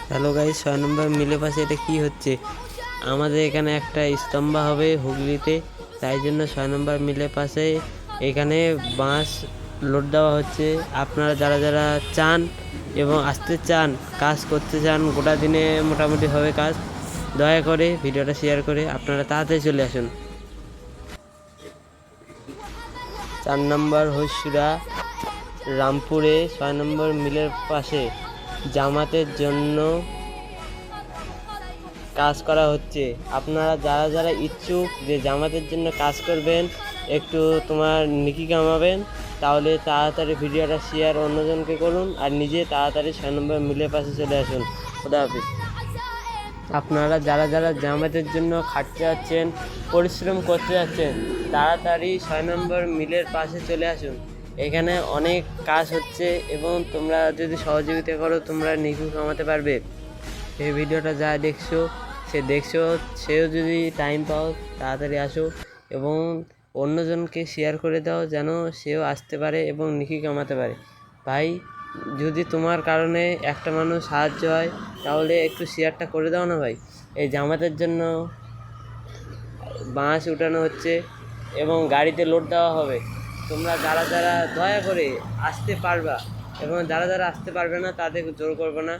Hello guys, 6 নম্বর মিলে পাশে এটা কি হচ্ছে? আমাদের এখানে একটা স্তম্ভ হবে হুগলিতে, তাই জন্য 6 নম্বর মিলে পাশে এখানে বাঁশ লোড দেওয়া হচ্ছে। আপনারা যারা যারা চান এবং আসতে চান, কাজ করতে চান, গোটা দিনে মোটামুটি হবে কাজ, দয়া করে ভিডিওটা শেয়ার করে আপনারা তাড়াতাড়ি চলে আসুন। 4 নম্বর হইসুরা রামপুরে 6 নম্বর মিলের পাশে জামাতের জন্য কাজ করা হচ্ছে। আপনারা যারা যারা ইচ্ছুক যে জামাতের জন্য কাজ করবেন, একটু তোমার নেকি কামাবেন, তাহলে তাড়াতাড়ি ভিডিওটা শেয়ার অন্যজনকে করুন আর নিজে তাড়াতাড়ি 6 নম্বর মিলের পাশে চলে আসুন। খোদা হাফিজ। আপনারা যারা যারা জামাতের জন্য খাটতে যাচ্ছেন, পরিশ্রম করতে যাচ্ছেন, তাড়াতাড়ি 6 নম্বর মিলের পাশে চলে আসুন। এখানে অনেক কাজ হচ্ছে এবং তোমরা যদি সহযোগিতা করো তোমরা নেকি কামাতে পারবে। এই ভিডিওটা যা দেখছো সেও যদি টাইম পাও তাড়াতাড়ি আসো এবং অন্যজনকে শেয়ার করে দাও যেন সেও আসতে পারে এবং নেকি কামাতে পারে। ভাই, যদি তোমার কারণে একটা মানুষ সাহায্য হয় তাহলে একটু শেয়ারটা করে দাও না ভাই। এই জামাতের জন্য বাঁশ উঠানো হচ্ছে এবং গাড়িতে লোড দেওয়া হবে। তোমরা যারা যারা দয়া করে আসতে পারবা এবং যারা যারা আসতে পারবে না তাদের জোর করবে না,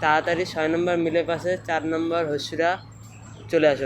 তাড়াতাড়ি 6 নম্বর মিলের পাশে 4 নম্বর হসিরা চলে আসুন।